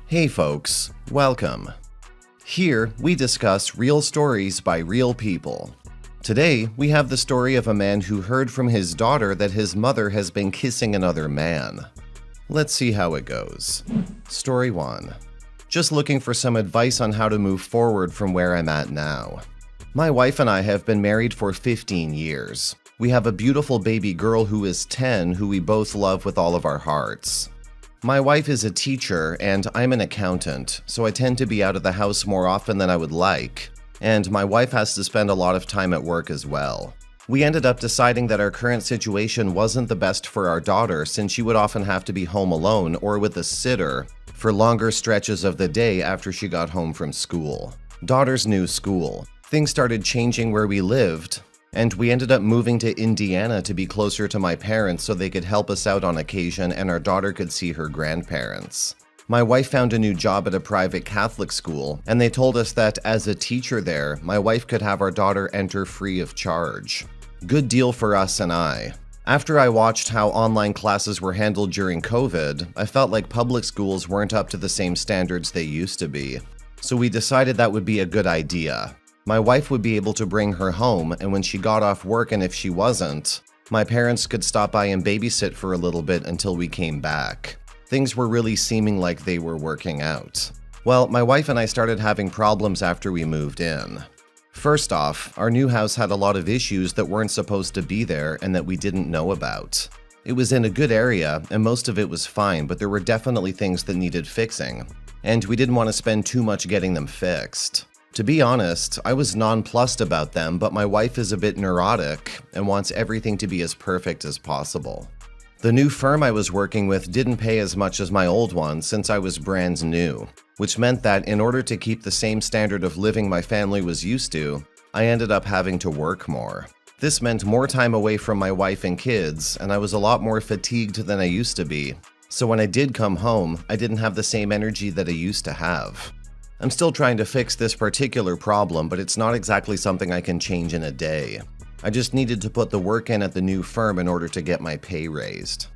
Hey folks, welcome. Here, we discuss real stories by real people. Today, we have the story of a man who heard from his daughter that his mother has been kissing another man. Let's see how it goes. Story 1. Just looking for some advice on how to move forward from where I'm at now. My wife and I have been married for 15 years. We have a beautiful baby girl who is 10 who we both love with all of our hearts. My wife is a teacher and I'm an accountant, so I tend to be out of the house more often than I would like, and my wife has to spend a lot of time at work as well. We ended up deciding that our current situation wasn't the best for our daughter since she would often have to be home alone or with a sitter for longer stretches of the day after she got home from school. Daughter's new school. Things started changing where we lived, and we ended up moving to Indiana to be closer to my parents so they could help us out on occasion and our daughter could see her grandparents. My wife found a new job at a private Catholic school, and they told us that as a teacher there, my wife could have our daughter enter free of charge. Good deal for us and I. After I watched how online classes were handled during COVID, I felt like public schools weren't up to the same standards they used to be. So we decided that would be a good idea. My wife would be able to bring her home, and when she got off work and if she wasn't, my parents could stop by and babysit for a little bit until we came back. Things were really seeming like they were working out. Well, my wife and I started having problems after we moved in. First off, our new house had a lot of issues that weren't supposed to be there and that we didn't know about. It was in a good area and most of it was fine, but there were definitely things that needed fixing, and we didn't want to spend too much getting them fixed. To be honest, I was nonplussed about them, but my wife is a bit neurotic and wants everything to be as perfect as possible. The new firm I was working with didn't pay as much as my old one since I was brand new, which meant that in order to keep the same standard of living my family was used to, I ended up having to work more. This meant more time away from my wife and kids, and I was a lot more fatigued than I used to be. So when I did come home, I didn't have the same energy that I used to have. I'm still trying to fix this particular problem, but it's not exactly something I can change in a day. I just needed to put the work in at the new firm in order to get my pay raised.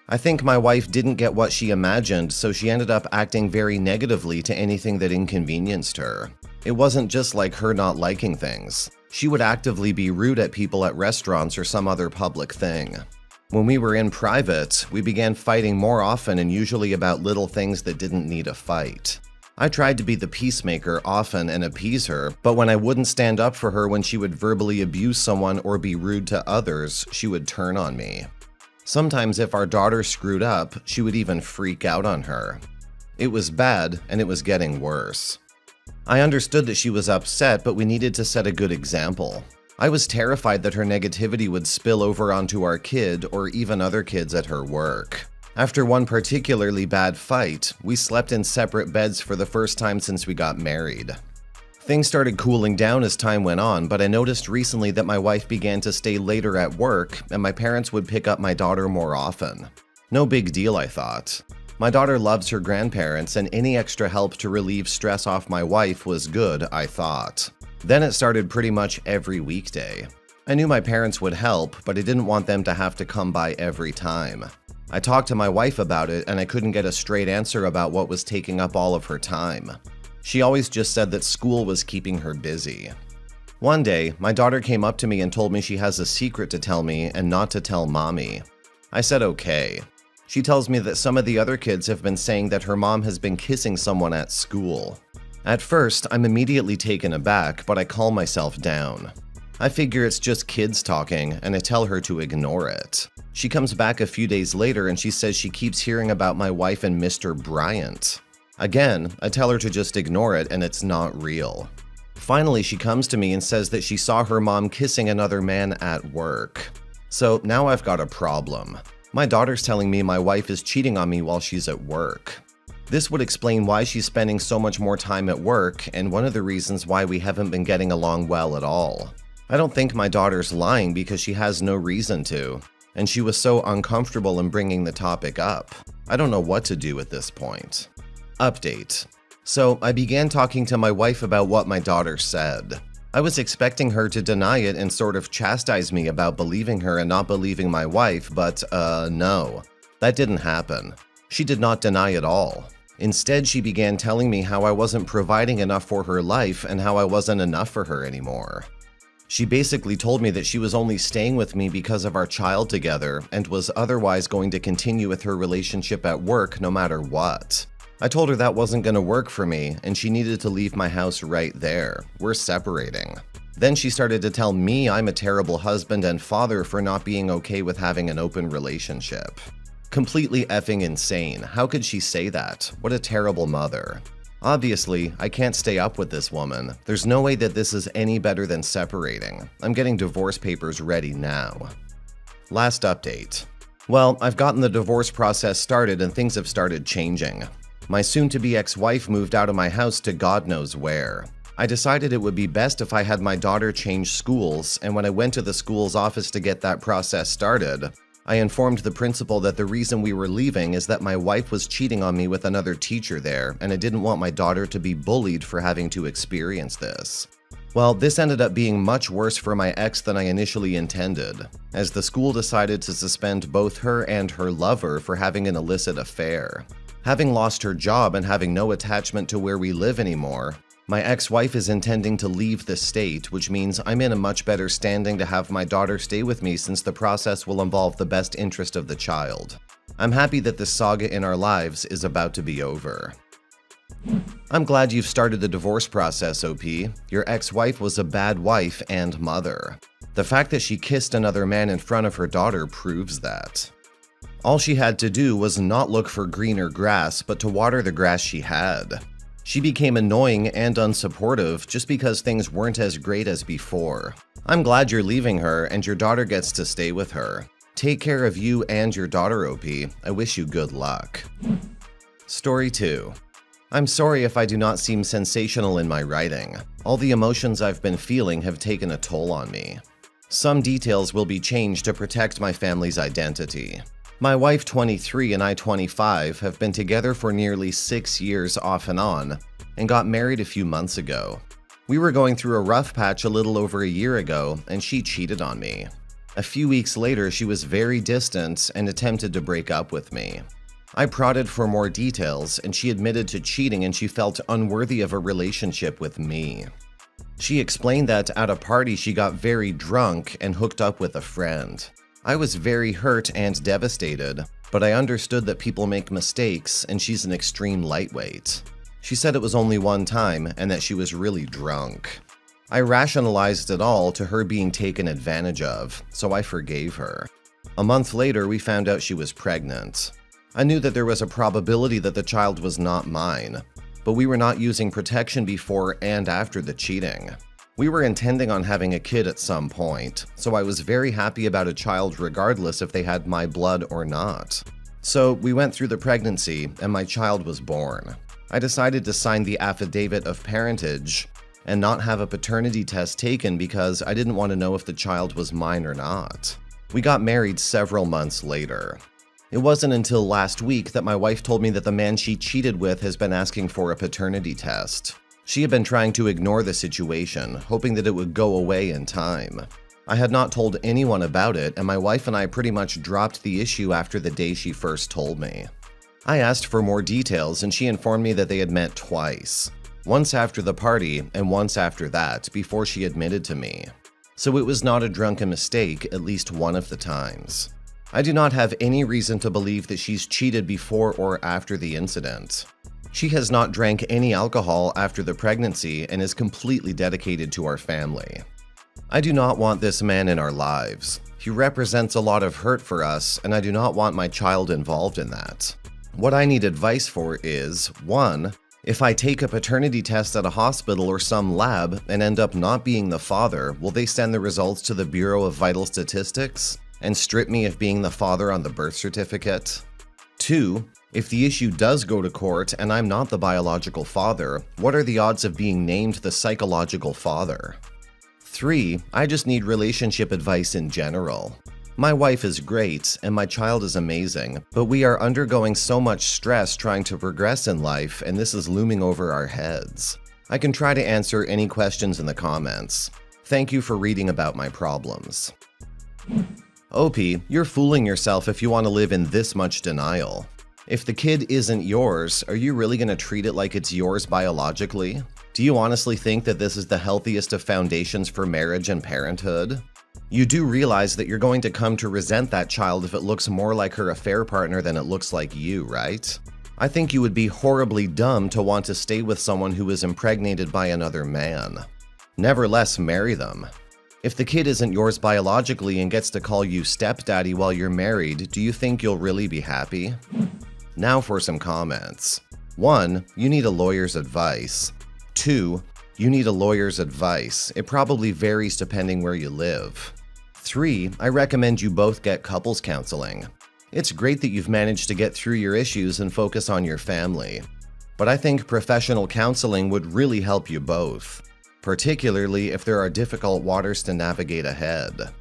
I think my wife didn't get what she imagined, so she ended up acting very negatively to anything that inconvenienced her. It wasn't just like her not liking things. She would actively be rude at people at restaurants or some other public thing. When we were in private, we began fighting more often and usually about little things that didn't need a fight. I tried to be the peacemaker often and appease her, but when I wouldn't stand up for her when she would verbally abuse someone or be rude to others, she would turn on me. Sometimes if our daughter screwed up, she would even freak out on her. It was bad, and it was getting worse. I understood that she was upset, but we needed to set a good example. I was terrified that her negativity would spill over onto our kid or even other kids at her work. After one particularly bad fight, we slept in separate beds for the first time since we got married. Things started cooling down as time went on, but I noticed recently that my wife began to stay later at work and my parents would pick up my daughter more often. No big deal, I thought. My daughter loves her grandparents and any extra help to relieve stress off my wife was good, I thought. Then it started pretty much every weekday. I knew my parents would help, but I didn't want them to have to come by every time. I talked to my wife about it and I couldn't get a straight answer about what was taking up all of her time. She always just said that school was keeping her busy. One day, my daughter came up to me and told me she has a secret to tell me and not to tell mommy. I said okay. She tells me that some of the other kids have been saying that her mom has been kissing someone at school. At first, I'm immediately taken aback, but I calm myself down. I figure it's just kids talking, and I tell her to ignore it. She comes back a few days later and she says she keeps hearing about my wife and Mr. Bryant. Again, I tell her to just ignore it and it's not real. Finally, she comes to me and says that she saw her mom kissing another man at work. So now I've got a problem. My daughter's telling me my wife is cheating on me while she's at work. This would explain why she's spending so much more time at work and one of the reasons why we haven't been getting along well at all. I don't think my daughter's lying because she has no reason to, and she was so uncomfortable in bringing the topic up. I don't know what to do at this point. Update. So I began talking to my wife about what my daughter said. I was expecting her to deny it and sort of chastise me about believing her and not believing my wife, but no. That didn't happen. She did not deny at all. Instead, she began telling me how I wasn't providing enough for her life and how I wasn't enough for her anymore. She basically told me that she was only staying with me because of our child together and was otherwise going to continue with her relationship at work no matter what. I told her that wasn't going to work for me and she needed to leave my house right there. We're separating. Then she started to tell me I'm a terrible husband and father for not being okay with having an open relationship. Completely effing insane. How could she say that? What a terrible mother. Obviously, I can't stay up with this woman. There's no way that this is any better than separating. I'm getting divorce papers ready now. Last update. Well, I've gotten the divorce process started and things have started changing. My soon-to-be ex-wife moved out of my house to God knows where. I decided it would be best if I had my daughter change schools, and when I went to the school's office to get that process started, I informed the principal that the reason we were leaving is that my wife was cheating on me with another teacher there, and I didn't want my daughter to be bullied for having to experience this. Well, this ended up being much worse for my ex than I initially intended, as the school decided to suspend both her and her lover for having an illicit affair. Having lost her job and having no attachment to where we live anymore, my ex-wife is intending to leave the state, which means I'm in a much better standing to have my daughter stay with me since the process will involve the best interest of the child. I'm happy that this saga in our lives is about to be over. I'm glad you've started the divorce process, OP. Your ex-wife was a bad wife and mother. The fact that she kissed another man in front of her daughter proves that. All she had to do was not look for greener grass, but to water the grass she had. She became annoying and unsupportive just because things weren't as great as before. I'm glad you're leaving her and your daughter gets to stay with her. Take care of you and your daughter, OP. I wish you good luck. Story 2. I'm sorry if I do not seem sensational in my writing. All the emotions I've been feeling have taken a toll on me. Some details will be changed to protect my family's identity. My wife, 23, and I, 25, have been together for nearly 6 years off and on, and got married a few months ago. We were going through a rough patch a little over a year ago, and she cheated on me. A few weeks later, she was very distant and attempted to break up with me. I prodded for more details, and she admitted to cheating and she felt unworthy of a relationship with me. She explained that at a party she got very drunk and hooked up with a friend. I was very hurt and devastated, but I understood that people make mistakes and she's an extreme lightweight. She said it was only one time and that she was really drunk. I rationalized it all to her being taken advantage of, so I forgave her. A month later, we found out she was pregnant. I knew that there was a probability that the child was not mine, but we were not using protection before and after the cheating. We were intending on having a kid at some point, so I was very happy about a child regardless if they had my blood or not. So we went through the pregnancy and my child was born. I decided to sign the affidavit of parentage and not have a paternity test taken because I didn't want to know if the child was mine or not. We got married several months later. It wasn't until last week that my wife told me that the man she cheated with has been asking for a paternity test. She had been trying to ignore the situation, hoping that it would go away in time. I had not told anyone about it, and my wife and I pretty much dropped the issue after the day she first told me. I asked for more details, and she informed me that they had met twice. Once after the party, and once after that, before she admitted to me. So it was not a drunken mistake at least one of the times. I do not have any reason to believe that she's cheated before or after the incident. She has not drank any alcohol after the pregnancy and is completely dedicated to our family. I do not want this man in our lives. He represents a lot of hurt for us, and I do not want my child involved in that. What I need advice for is, 1. If I take a paternity test at a hospital or some lab and end up not being the father, will they send the results to the Bureau of Vital Statistics and strip me of being the father on the birth certificate? 2. If the issue does go to court and I'm not the biological father, what are the odds of being named the psychological father? 3. I just need relationship advice in general. My wife is great and my child is amazing, but we are undergoing so much stress trying to progress in life, and this is looming over our heads. I can try to answer any questions in the comments. Thank you for reading about my problems. OP, you're fooling yourself if you want to live in this much denial. If the kid isn't yours, are you really going to treat it like it's yours biologically? Do you honestly think that this is the healthiest of foundations for marriage and parenthood? You do realize that you're going to come to resent that child if it looks more like her affair partner than it looks like you, right? I think you would be horribly dumb to want to stay with someone who is impregnated by another man. Nevertheless, marry them. If the kid isn't yours biologically and gets to call you stepdaddy while you're married, do you think you'll really be happy? Now for some comments. 1. You need a lawyer's advice. 2. You need a lawyer's advice. It probably varies depending where you live. 3. I recommend you both get couples counseling. It's great that you've managed to get through your issues and focus on your family. But I think professional counseling would really help you both, particularly if there are difficult waters to navigate ahead.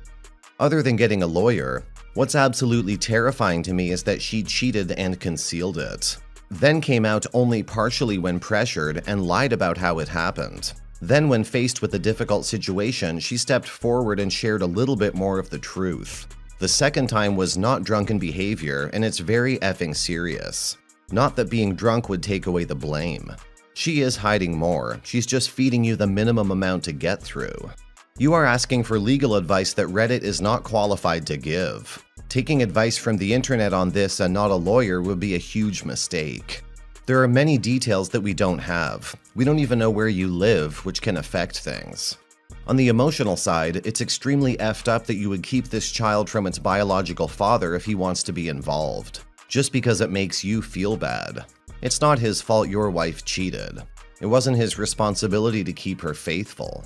Other than getting a lawyer, what's absolutely terrifying to me is that she cheated and concealed it, then came out only partially when pressured and lied about how it happened. Then when faced with a difficult situation, she stepped forward and shared a little bit more of the truth. The second time was not drunken behavior, and it's very effing serious. Not that being drunk would take away the blame. She is hiding more, she's just feeding you the minimum amount to get through. You are asking for legal advice that Reddit is not qualified to give. Taking advice from the internet on this and not a lawyer would be a huge mistake. There are many details that we don't have. We don't even know where you live, which can affect things. On the emotional side, it's extremely effed up that you would keep this child from its biological father if he wants to be involved, just because it makes you feel bad. It's not his fault your wife cheated. It wasn't his responsibility to keep her faithful.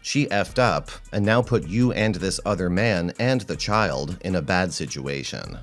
She effed up and now put you and this other man and the child in a bad situation.